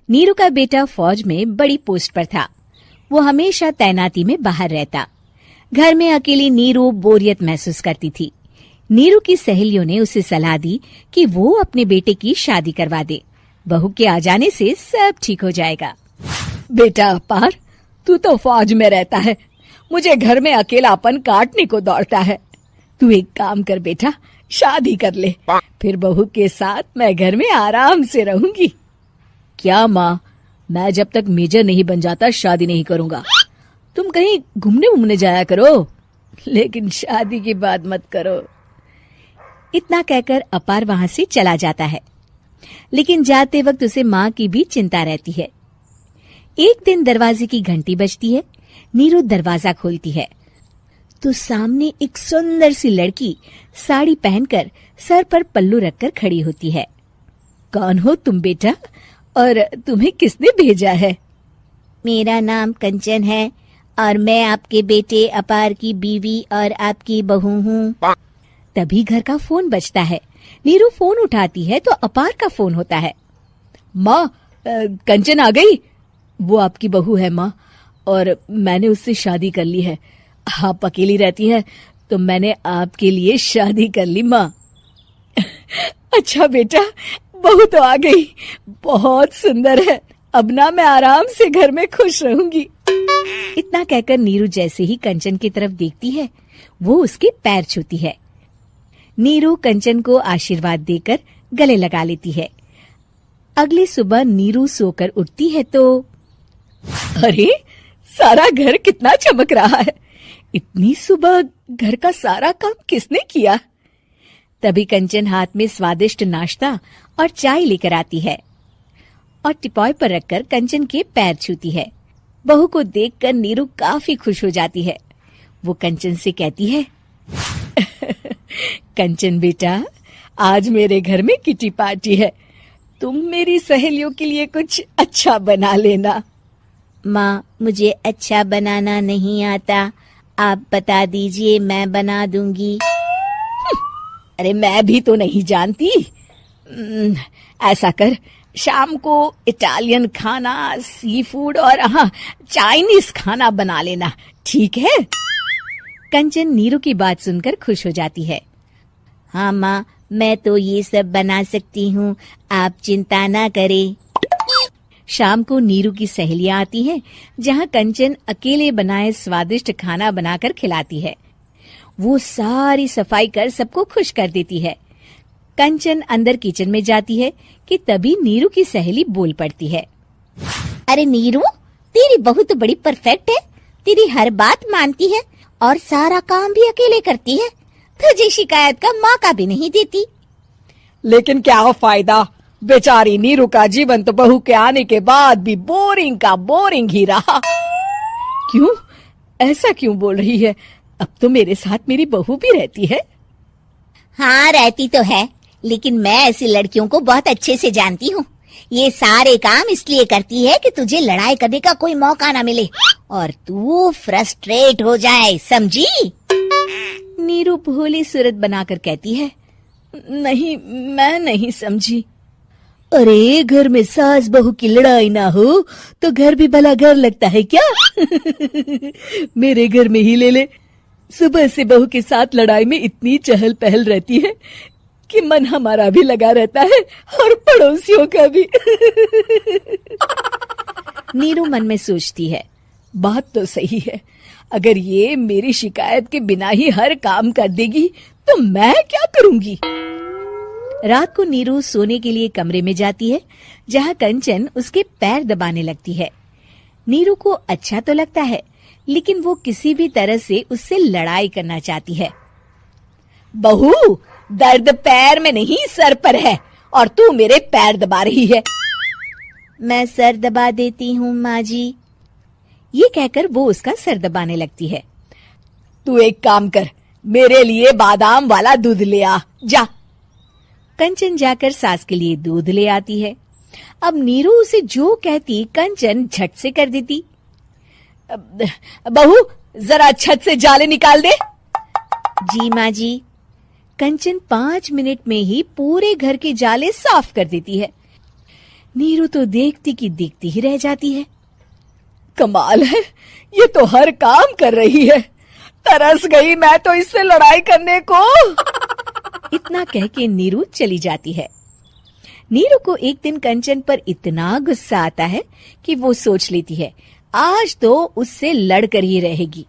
नीरू का बेटा फौज में बड़ी पोस्ट पर था। वो हमेशा तैनाती में बाहर रहता। घर में अकेली नीरू बोरियत महसूस करती थी। नीरू की सहेलियों ने उसे सलाह दी कि वो अपने बेटे की शादी करवा दे। बहू के आ जाने से सब ठीक हो जाएगा। बेटा अपार, तू तो फौज में रहता है, मुझे घर में अकेलापन काटने को दौड़ता है। तू एक काम कर बेटा, शादी कर ले, फिर बहू के साथ मैं घर में आराम से रहूंगी। क्या माँ, मैं जब तक मेजर नहीं बन जाता शादी नहीं करूंगा। तुम कहीं घूमने जाया करो, लेकिन शादी की बात मत करो। इतना कहकर अपार वहां से चला जाता है, लेकिन जाते वक्त उसे माँ की भी चिंता रहती है। एक दिन दरवाजे की घंटी बजती है। नीरू दरवाजा खोलती है तो सामने एक सुंदर सी लड़की साड़ी पहनकर सर पर पल्लू रखकर खड़ी होती है। कौन हो तुम बेटा, और तुम्हें किसने भेजा है? मेरा नाम कंचन है और मैं आपके बेटे अपार की बीवी और आपकी बहू हूँ। तभी घर का फोन बजता है। नीरू फोन उठाती है तो अपार का फोन होता है। माँ, कंचन आ गई। वो आपकी बहू है माँ, और मैंने उससे शादी कर ली है। आप अकेली रहती है तो मैंने आपके लिए शादी कर ली माँ। अच्छा बेटा, बहू तो आ गई, बहुत सुंदर है। अब ना मैं आराम से घर में खुश रहूंगी। इतना कहकर नीरू जैसे ही कंचन की तरफ देखती है, वो उसके पैर छूती है। नीरू कंचन को आशीर्वाद देकर गले लगा लेती है। अगली सुबह नीरू सोकर उठती है तो अरे, सारा घर कितना चमक रहा है। इतनी सुबह घर का सारा काम किसने किया? तभी कंचन हाथ में स्वादिष्ट नाश्ता और चाय लेकर आती है और टिपॉय पर रखकर कंचन के पैर छूती है। बहू को देखकर नीरू काफी खुश हो जाती है। वो कंचन से कहती है, कंचन बेटा, आज मेरे घर में किटी पार्टी है, तुम मेरी सहेलियों के लिए कुछ अच्छा बना लेना। माँ, मुझे अच्छा बनाना नहीं आता, आप बता दीजिए, मैं बना दूंगी। अरे मैं भी तो नहीं जानती। ऐसा कर, शाम को इटालियन खाना, सी फूड और हाँ, चाइनीज खाना बना लेना, ठीक है? कंचन नीरू की बात सुनकर खुश हो जाती है। हाँ माँ, मैं तो ये सब बना सकती हूँ, आप चिंता ना करें। शाम को नीरू की सहेलियां आती हैं, जहाँ कंचन अकेले बनाए स्वादिष्ट खाना बनाकर खिलाती है। वो सारी सफाई कर सबको खुश कर देती है। कंचन अंदर किचन में जाती है कि तभी नीरू की सहेली बोल पड़ती है। अरे नीरू, तेरी बहू तो बड़ी परफेक्ट है, तेरी हर बात मानती है और सारा काम भी अकेले करती है, तुझे शिकायत का मौका भी नहीं देती। लेकिन क्या फायदा, बेचारी नीरू का जीवन तो बहू के आने के बाद भी बोरिंग का बोरिंग ही रहा। क्यों, ऐसा क्यों बोल रही है? अब तो मेरे साथ मेरी बहू भी रहती है। हाँ, रहती तो है, लेकिन मैं ऐसी लड़कियों को बहुत अच्छे से जानती हूँ। ये सारे काम इसलिए करती है कि तुझे लड़ाई करने का कोई मौका ना मिले और तू फ्रस्ट्रेट हो जाए, समझी? नीरू भोली सूरत बनाकर कहती है, नहीं, मैं नहीं समझी। अरे, घर में सास बहू की लड़ाई ना हो तो घर भी भला घर लगता है क्या? मेरे घर में ही ले ले, सुबह से बहू के साथ लड़ाई में इतनी चहल पहल रहती है कि मन हमारा भी लगा रहता है और पड़ोसियों का भी। नीरू मन में सोचती है, बात तो सही है, अगर ये मेरी शिकायत के बिना ही हर काम कर देगी तो मैं क्या करूंगी? रात को नीरू सोने के लिए कमरे में जाती है, जहाँ कंचन उसके पैर दबाने लगती है। नीरू को अच्छा तो लगता है, लेकिन वो किसी भी तरह से उससे लड़ाई करना चाहती है। बहू, दर्द पैर में नहीं सर पर है और तू मेरे पैर दबा रही है। मैं सर दबा देती हूँ माँ जी। ये कहकर वो उसका सर दबाने लगती है। तू एक काम कर, मेरे लिए बादाम वाला दूध ले आ, जा। कंचन जाकर सास के लिए दूध ले आती है। अब नीरू उसे जो कहती कंचन झट से कर देती। बहू, जरा छत से जाले निकाल दे। जी माँ जी। कंचन 5 मिनट में ही पूरे घर के जाले साफ कर देती है। नीरू तो देखती की देखती ही रह जाती है। कमाल है, ये तो हर काम कर रही है। तरस गई मैं तो इससे लड़ाई करने को। इतना कह के नीरू चली जाती है। नीरू को एक दिन कंचन पर इतना गुस्सा आता है कि वो सोच लेती है आज तो उससे लड़कर ही रहेगी।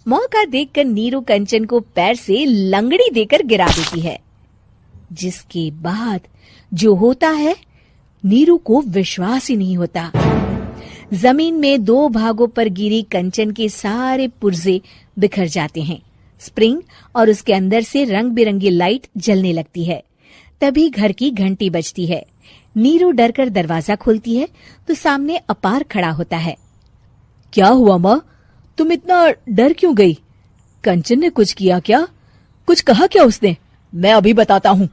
मौका देखकर नीरू कंचन को पैर से लंगड़ी देकर गिरा देती है, जिसके बाद जो होता है नीरू को विश्वास ही नहीं होता। जमीन में 2 भागों पर गिरी कंचन के सारे पुर्जे बिखर जाते हैं। स्प्रिंग और उसके अंदर से रंग बिरंगी लाइट जलने लगती है। तभी घर की घंटी बजती है। नीरू डरकर दरवाजा खोलती है तो सामने अपार खड़ा होता है। क्या हुआ माँ, तुम इतना डर क्यों गई? कंचन ने कुछ किया क्या? कुछ कहा क्या उसने? मैं अभी बताता हूँ।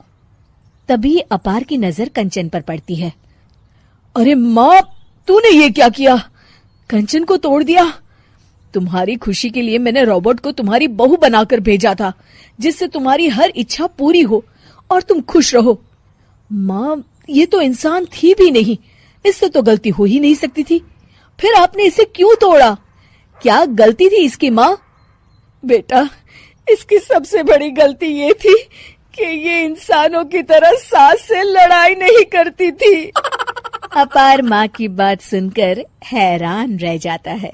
तभी अपार की नजर कंचन पर पड़ती है। अरे माँ, तूने ये क्या किया? कंचन को तोड़ दिया। तुम्हारी खुशी के लिए मैंने रॉबर्ट को तुम्हारी बहू बनाकर भेजा था, जिससे तुम्हारी हर इच्छा पूरी हो और तुम खुश रहो। माँ, ये तो इंसान थी भी नहीं, इससे तो गलती हो ही नहीं सकती थी। फिर आपने इसे क्यों तोड़ा? क्या गलती थी इसकी माँ? बेटा, इसकी सबसे बड़ी गलती ये थी कि ये इंसानों की तरह सास से लड़ाई नहीं करती थी। अपार माँ की बात सुनकर हैरान रह जाता है।